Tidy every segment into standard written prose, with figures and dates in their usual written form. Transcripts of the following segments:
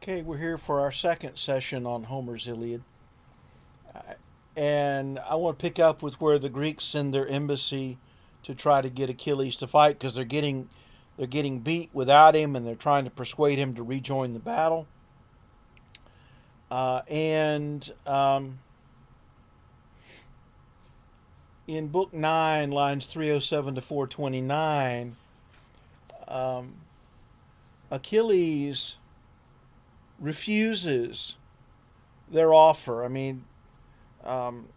Okay, we're here for our second session on Homer's Iliad. And I want to pick up with where the Greeks send their embassy to try to get Achilles to fight because they're getting beat without him, and they're trying to persuade him to rejoin the battle. And In Book 9, lines 307 to 429, um, Achilles refuses their offer. Um,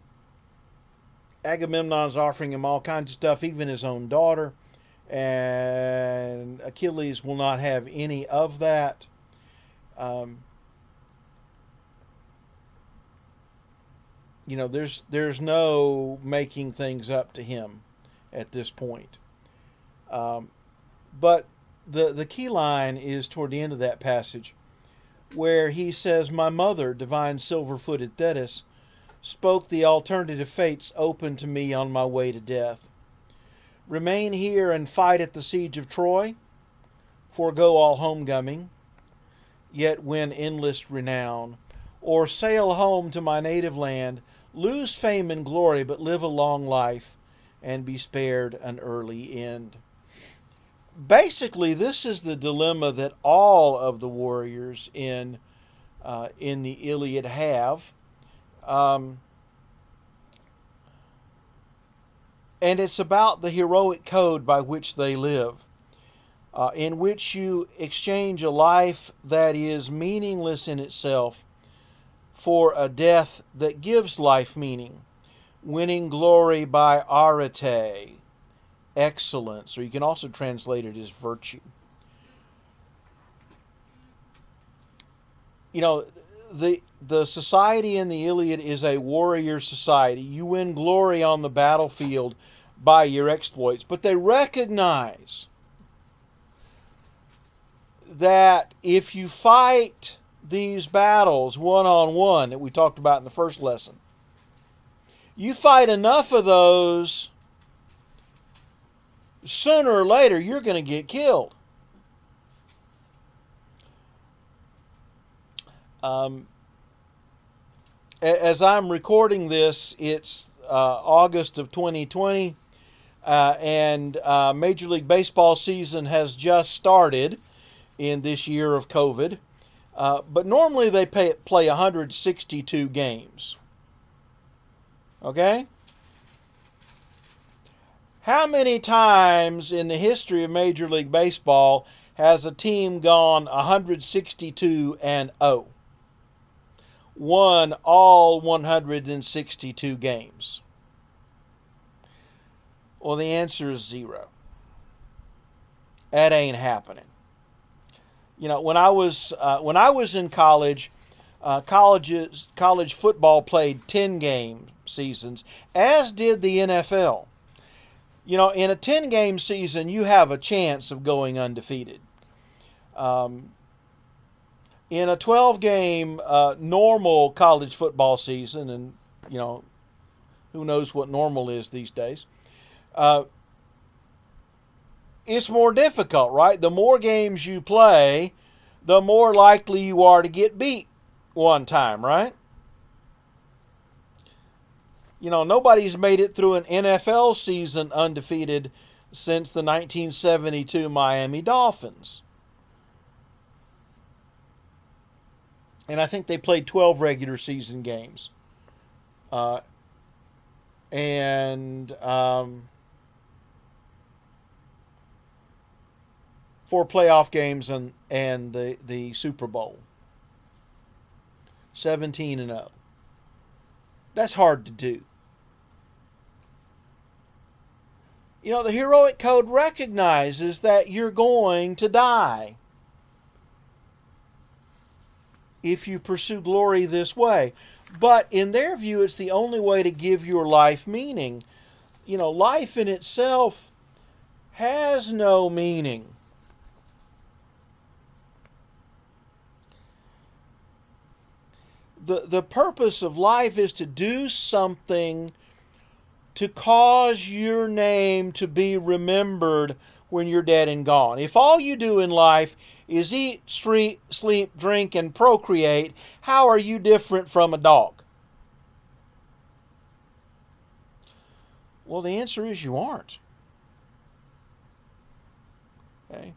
Agamemnon's offering him all kinds of stuff, even his own daughter, and Achilles will not have any of that. Um, there's no making things up to him at this point. Um, but the key line is toward the end of that passage, where he says, "My mother, divine silver-footed Thetis, spoke the alternative fates open to me on my way to death. Remain here and fight at the siege of Troy, forego all homecoming, yet win endless renown, or sail home to my native land, lose fame and glory, but live a long life and be spared an early end." Basically, this is the dilemma that all of the warriors in the Iliad have. Um, and it's about the heroic code by which they live, in which you exchange a life that is meaningless in itself for a death that gives life meaning, winning glory by arete, excellence, or you can also translate it as virtue. You know, the society in the Iliad is a warrior society. You win glory on the battlefield by your exploits, but they recognize that if you fight these battles one on one that we talked about in the first lesson, you fight enough of those, sooner or later you're going to get killed. As I'm recording this, it's August of 2020, and Major League Baseball season has just started in this year of COVID. But normally they play 162 games. Okay? How many times in the history of Major League Baseball has a team gone 162 and 0? Won all 162 games? Well, the answer is 0. That ain't happening. When I was in college, college football played 10-game seasons, as did the NFL. In a 10-game season, you have a chance of going undefeated. In a 12-game normal college football season, and who knows what normal is these days, it's more difficult, right? The more games you play, the more likely you are to get beat one time, right? Nobody's made it through an NFL season undefeated since the 1972 Miami Dolphins. And I think they played 12 regular season games. And 4 playoff games and the Super Bowl. 17 and 0. That's hard to do. The heroic code recognizes that you're going to die if you pursue glory this way. But in their view, it's the only way to give your life meaning. Life in itself has no meaning. The purpose of life is to do something to cause your name to be remembered when you're dead and gone? If all you do in life is eat, sleep, drink, and procreate, how are you different from a dog? Well, the answer is you aren't. Okay?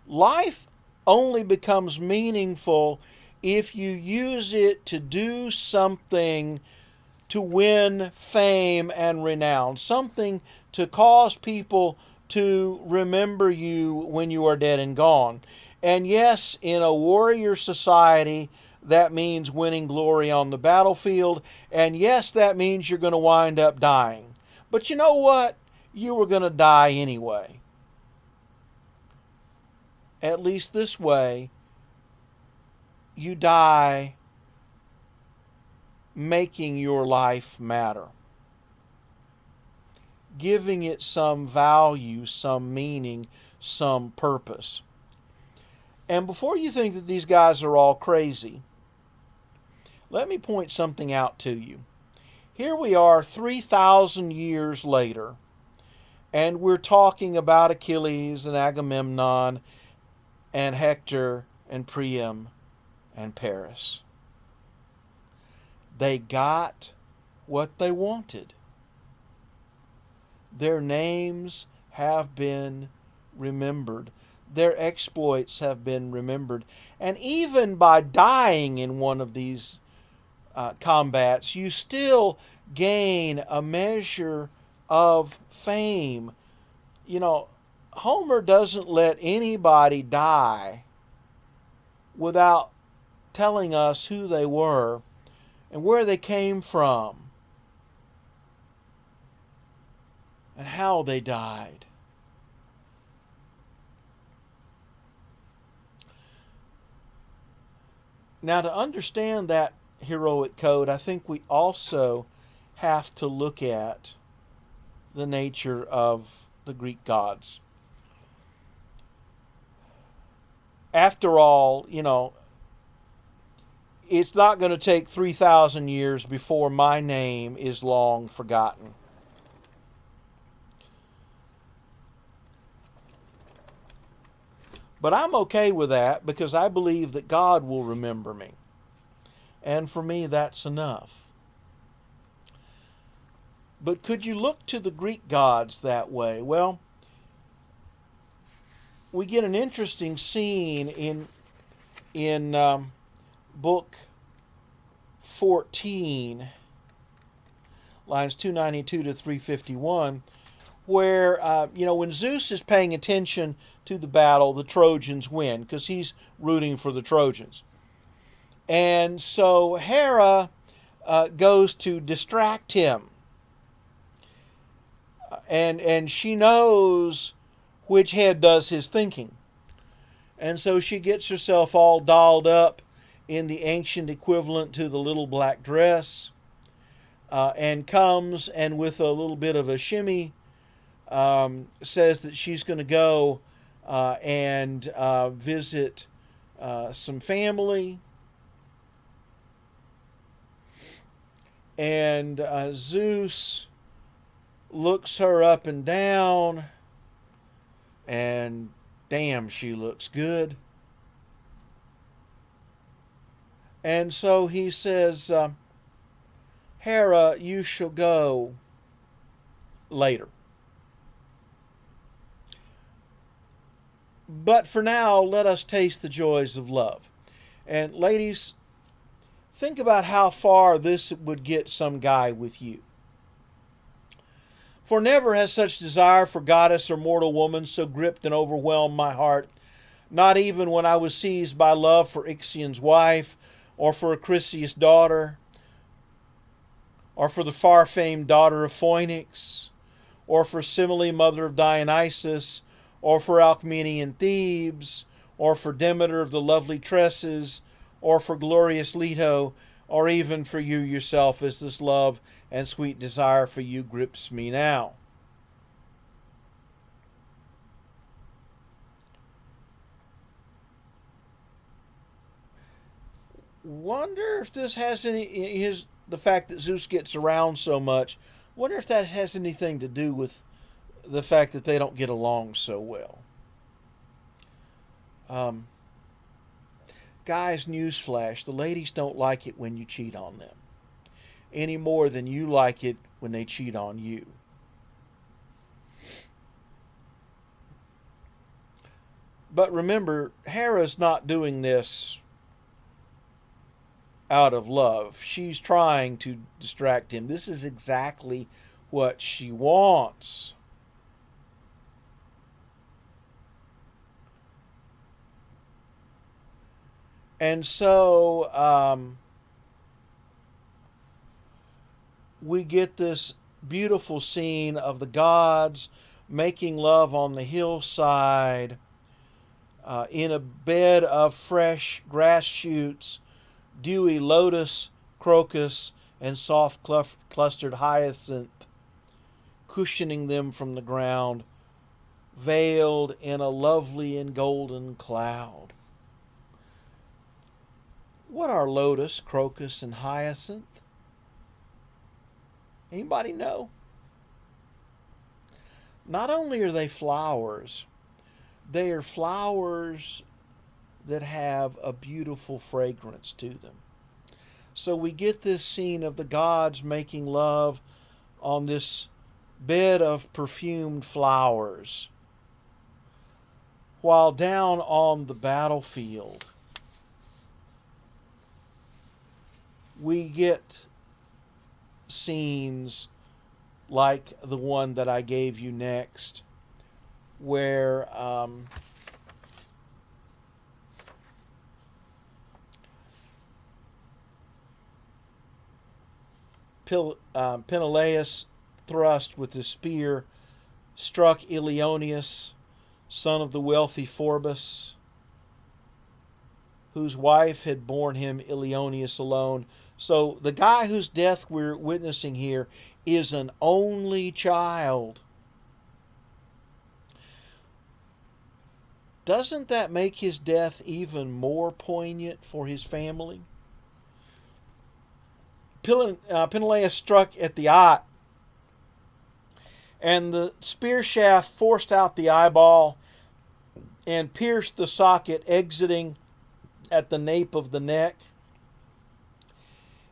Life only becomes meaningful if you use it to do something to win fame and renown, something to cause people to remember you when you are dead and gone. And yes, in a warrior society, that means winning glory on the battlefield. And yes, that means you're going to wind up dying. But you know what? You were going to die anyway. At least this way, you die making your life matter, giving it some value, some meaning, some purpose. And before you think that these guys are all crazy, let me point something out to you. Here we are 3,000 years later, and we're talking about Achilles and Agamemnon and Hector and Priam and Paris. They got what they wanted. Their names have been remembered. Their exploits have been remembered. And even by dying in one of these combats, you still gain a measure of fame. You know, Homer doesn't let anybody die without telling us who they were and where they came from and how they died. Now, to understand that heroic code, I think we also have to look at the nature of the Greek gods. After all, it's not going to take 3,000 years before my name is long forgotten. But I'm okay with that because I believe that God will remember me. And for me, that's enough. But could you look to the Greek gods that way? Well, we get an interesting scene in book 14, lines 292 to 351, where, when Zeus is paying attention to the battle, the Trojans win because he's rooting for the Trojans. And so Hera goes to distract him. And she knows which head does his thinking. And so she gets herself all dolled up in the ancient equivalent to the little black dress, and comes and with a little bit of a shimmy says that she's going to go and visit some family. And Zeus looks her up and down, and damn, she looks good. And so he says, Hera, you shall go later. But for now, let us taste the joys of love. And ladies, think about how far this would get some guy with you. For never has such desire for goddess or mortal woman so gripped and overwhelmed my heart, not even when I was seized by love for Ixion's wife, or for Acrisius' daughter, or for the far-famed daughter of Phoenix, or for Semele, mother of Dionysus, or for Alcmenian Thebes, or for Demeter of the lovely tresses, or for glorious Leto, or even for you yourself, as this love and sweet desire for you grips me now. Wonder if this has the fact that Zeus gets around so much, wonder if that has anything to do with the fact that they don't get along so well. Um, Guys, newsflash, the ladies don't like it when you cheat on them any more than you like it when they cheat on you. But remember, Hera's not doing this out of love. She's trying to distract him. This is exactly what she wants. And so we get this beautiful scene of the gods making love on the hillside in a bed of fresh grass shoots, dewy lotus, crocus, and soft clustered hyacinth, cushioning them from the ground, veiled in a lovely and golden cloud. What are lotus, crocus, and hyacinth? Anybody know? Not only are they flowers, they are flowers that have a beautiful fragrance to them. So we get this scene of the gods making love on this bed of perfumed flowers, while down on the battlefield we get scenes like the one that I gave you next, where Peneleus thrust with his spear struck Ilioneus, son of the wealthy Phorbas, whose wife had borne him Ilioneus alone. So the guy whose death we're witnessing here is an only child. Doesn't that make his death even more poignant for his family? Peneleus struck at the eye, and the spear shaft forced out the eyeball and pierced the socket, exiting at the nape of the neck.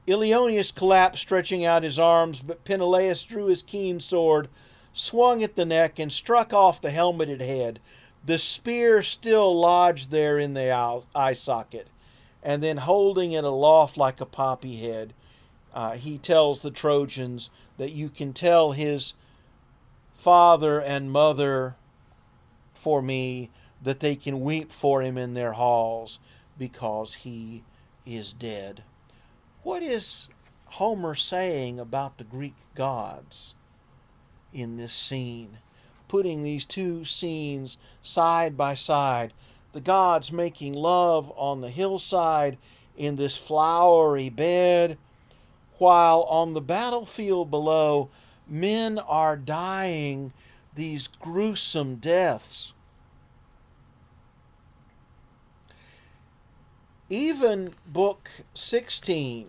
Ilioneus collapsed, stretching out his arms, but Peneleus drew his keen sword, swung at the neck, and struck off the helmeted head. The spear still lodged there in the eye socket, and then holding it aloft like a poppy head, he tells the Trojans that you can tell his father and mother for me that they can weep for him in their halls because he is dead. What is Homer saying about the Greek gods in this scene? Putting these two scenes side by side. The gods making love on the hillside in this flowery bed, while on the battlefield below, men are dying these gruesome deaths. Even book 16,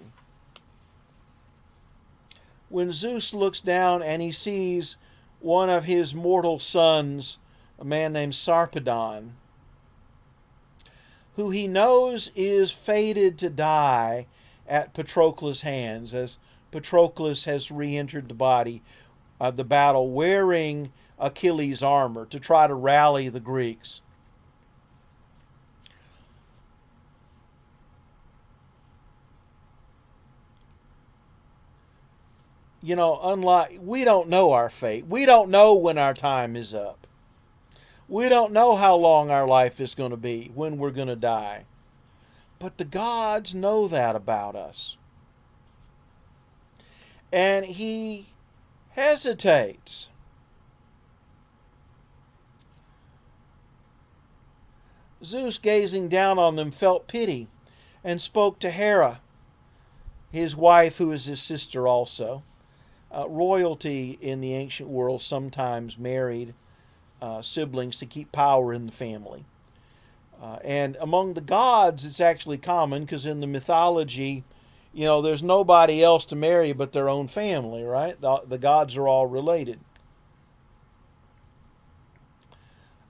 when Zeus looks down and he sees one of his mortal sons, a man named Sarpedon, who he knows is fated to die at Patroclus' hands, as Patroclus has re-entered the body of the battle wearing Achilles' armor to try to rally the Greeks. You know, unlike, we don't know our fate. We don't know when our time is up. We don't know how long our life is going to be, when we're going to die. But the gods know that about us. And he hesitates. Zeus, gazing down on them, felt pity and spoke to Hera, his wife, who is his sister also. Royalty in the ancient world sometimes married siblings to keep power in the family. And among the gods, it's actually common because in the mythology, you know, there's nobody else to marry but their own family, right? The gods are all related.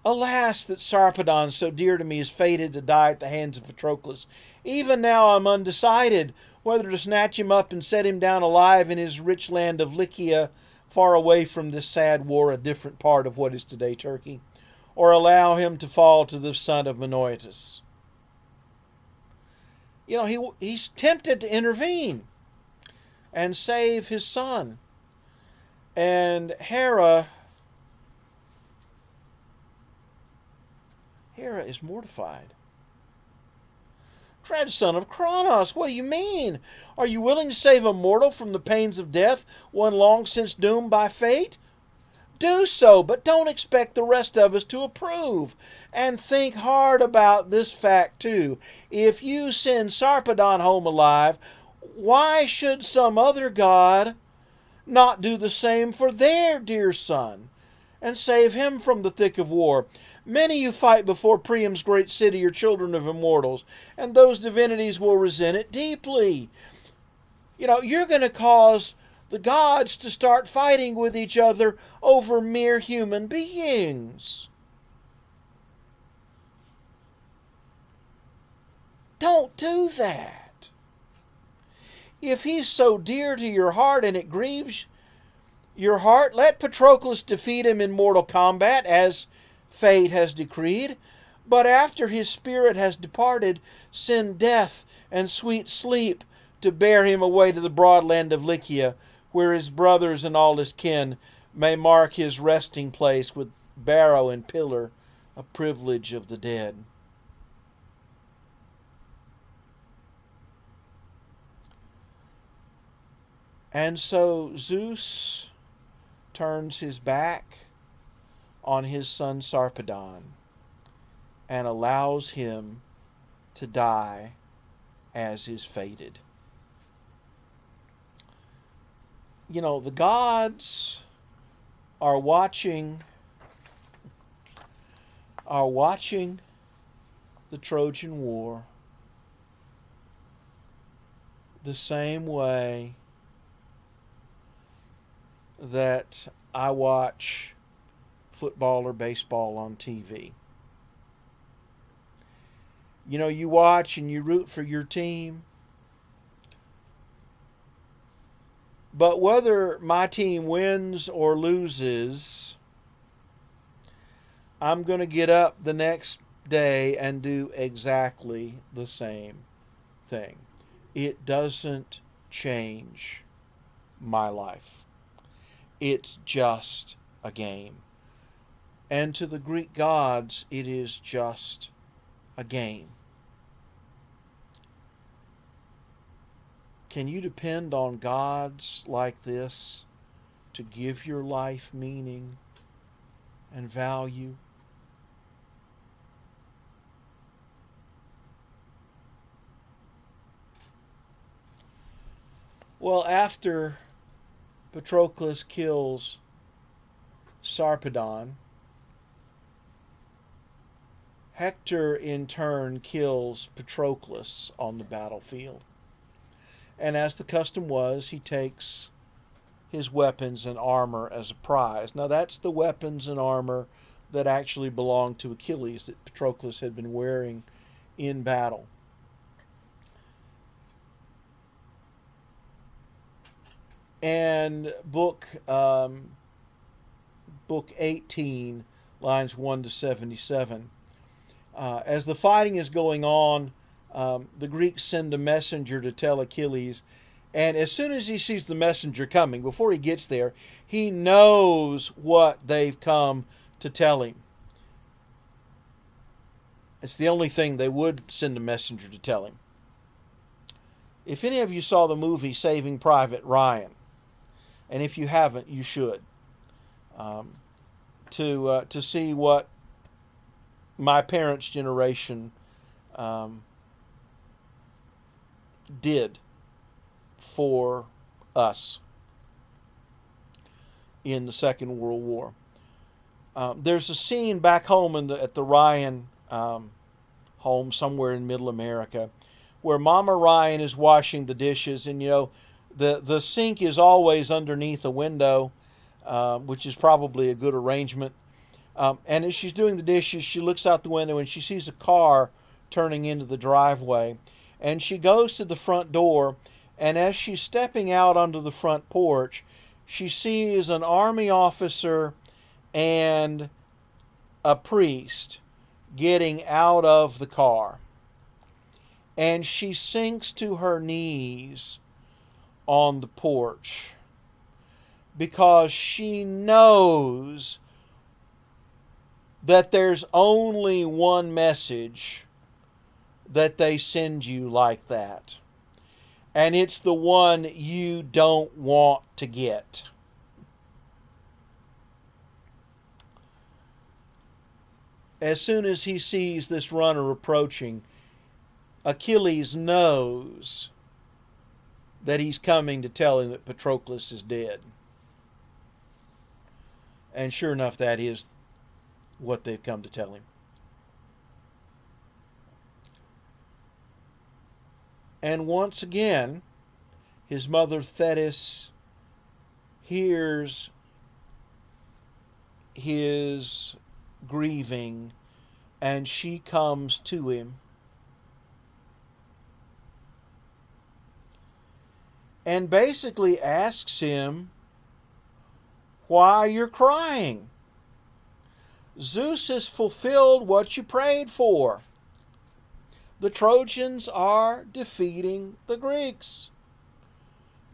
Alas, that Sarpedon, so dear to me, is fated to die at the hands of Patroclus. Even now I'm undecided whether to snatch him up and set him down alive in his rich land of Lycia, far away from this sad war, a different part of what is today Turkey, or allow him to fall to the son of Menoetus. You know, he's tempted to intervene and save his son. And Hera is mortified. Dread son of Kronos, what do you mean? Are you willing to save a mortal from the pains of death, one long since doomed by fate? Do so, but don't expect the rest of us to approve. And think hard about this fact, too. If you send Sarpedon home alive, why should some other god not do the same for their dear son and save him from the thick of war? Many who fight before Priam's great city are children of immortals, and those divinities will resent it deeply. You know, you're going to cause the gods to start fighting with each other over mere human beings. Don't do that. If he's so dear to your heart and it grieves your heart, let Patroclus defeat him in mortal combat as fate has decreed. But after his spirit has departed, send death and sweet sleep to bear him away to the broad land of Lycia, where his brothers and all his kin may mark his resting place with barrow and pillar, a privilege of the dead. And so Zeus turns his back on his son Sarpedon and allows him to die as is fated. You know, the gods are watching the Trojan War the same way that I watch football or baseball on TV. You know, you watch and you root for your team, but whether my team wins or loses, I'm going to get up the next day and do exactly the same thing. It doesn't change my life. It's just a game. And to the Greek gods, it is just a game. Can you depend on gods like this to give your life meaning and value? Well, after Patroclus kills Sarpedon, Hector in turn kills Patroclus on the battlefield. And as the custom was, he takes his weapons and armor as a prize. Now that's the weapons and armor that actually belonged to Achilles that Patroclus had been wearing in battle. And book 18, lines 1 to 77. As the fighting is going on, the Greeks send a messenger to tell Achilles, and as soon as he sees the messenger coming, before he gets there, he knows what they've come to tell him. It's the only thing they would send a messenger to tell him. If any of you saw the movie Saving Private Ryan, and if you haven't, you should, to see what my parents' generation did for us in the Second World War. There's a scene back home at the Ryan home somewhere in Middle America where Mama Ryan is washing the dishes, and you know the sink is always underneath a window, which is probably a good arrangement. And as she's doing the dishes, she looks out the window and she sees a car turning into the driveway. And she goes to the front door, and as she's stepping out onto the front porch, she sees an army officer and a priest getting out of the car. And she sinks to her knees on the porch because she knows that there's only one message that they send you like that. And it's the one you don't want to get. As soon as he sees this runner approaching, Achilles knows that he's coming to tell him that Patroclus is dead. And sure enough, that is what they've come to tell him. And once again, his mother Thetis hears his grieving, and she comes to him. And basically asks him why you're crying. Zeus has fulfilled what you prayed for. The Trojans are defeating the Greeks.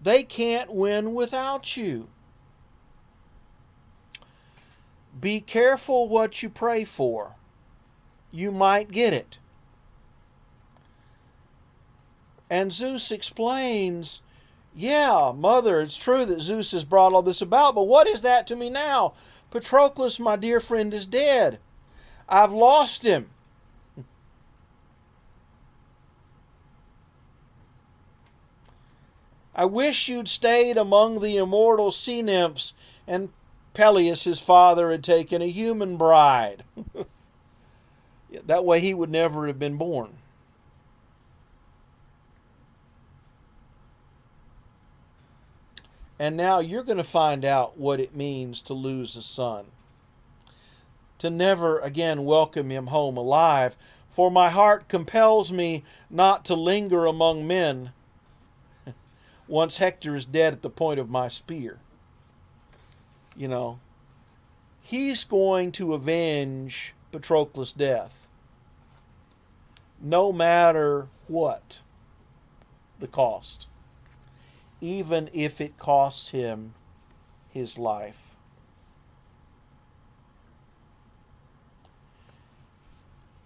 They can't win without you. Be careful what you pray for. You might get it. And Zeus explains, yeah, mother, it's true that Zeus has brought all this about, but what is that to me now? Patroclus, my dear friend, is dead. I've lost him. I wish you'd stayed among the immortal sea nymphs, and Peleus, his father, had taken a human bride. That way he would never have been born. And now you're going to find out what it means to lose a son. To never again welcome him home alive. For my heart compels me not to linger among men once Hector is dead at the point of my spear. You know, he's going to avenge Patroclus' death, no matter what the cost, even if it costs him his life.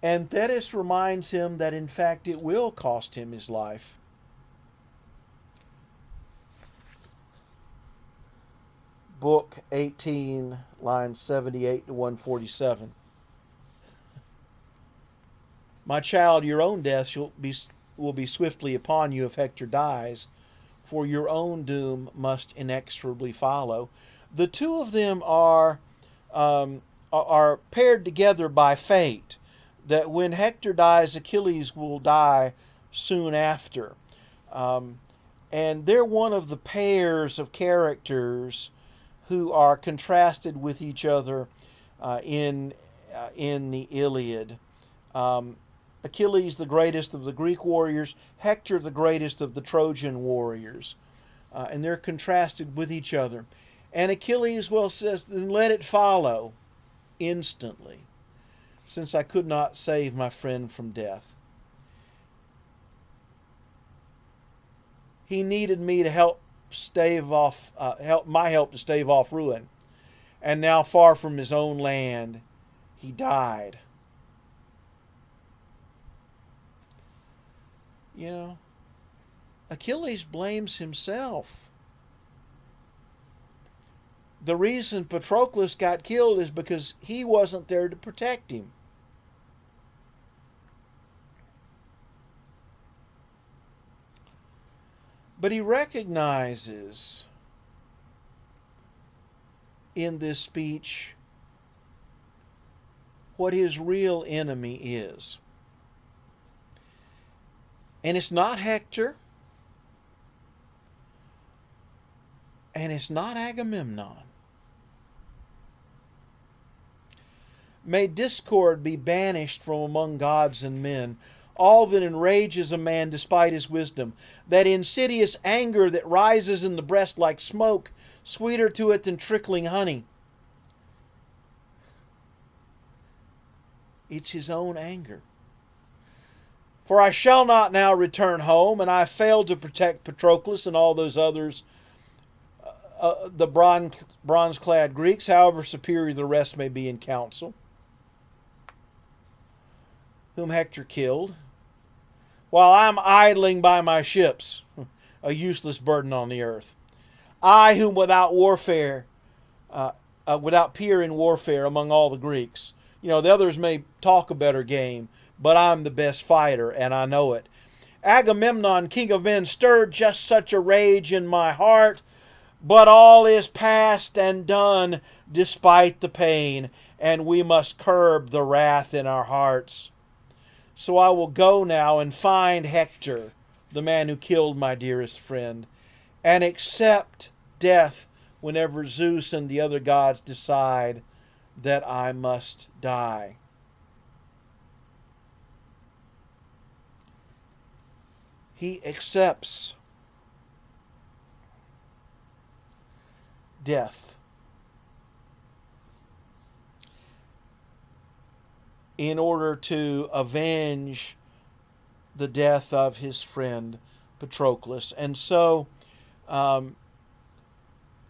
And Thetis reminds him that in fact it will cost him his life. Book 18, lines 78 to 147. My child, your own death will be swiftly upon you if Hector dies, for your own doom must inexorably follow. The two of them are paired together by fate, that when Hector dies, Achilles will die soon after. And they're one of the pairs of characters who are contrasted with each other in the Iliad. Achilles, the greatest of the Greek warriors, Hector, the greatest of the Trojan warriors. And they're contrasted with each other. And Achilles, says, then let it follow instantly, since I could not save my friend from death. He needed me to help to stave off ruin. And now, far from his own land, he died. You know, Achilles blames himself. The reason Patroclus got killed is because he wasn't there to protect him. But he recognizes in this speech what his real enemy is. And it's not Hector, and it's not Agamemnon. May discord be banished from among gods and men, all that enrages a man despite his wisdom, that insidious anger that rises in the breast like smoke, sweeter to it than trickling honey. It's his own anger. For I shall not now return home, and I failed to protect Patroclus and all those others, the bronze-clad Greeks, however superior the rest may be in counsel, whom Hector killed, while I'm idling by my ships, a useless burden on the earth. I, whom without peer in warfare among all the Greeks. You know, the others may talk a better game, but I'm the best fighter, and I know it. Agamemnon, king of men, stirred just such a rage in my heart, but all is past and done despite the pain, and we must curb the wrath in our hearts. So I will go now and find Hector, the man who killed my dearest friend, and accept death whenever Zeus and the other gods decide that I must die. He accepts death in order to avenge the death of his friend Patroclus. And so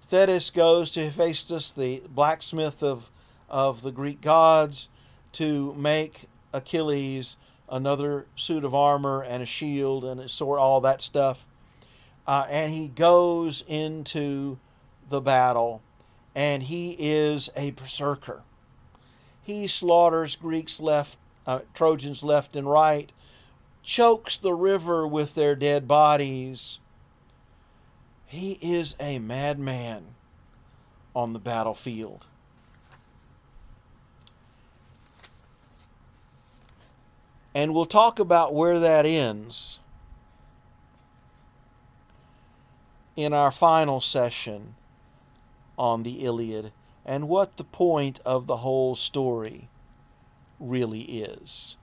Thetis goes to Hephaestus, the blacksmith of the Greek gods, to make Achilles another suit of armor and a shield and a sword, all that stuff. And he goes into the battle, and he is a berserker. He slaughters Trojans left and right, chokes the river with their dead bodies. He is a madman on the battlefield. And we'll talk about where that ends in our final session on the Iliad and what the point of the whole story really is.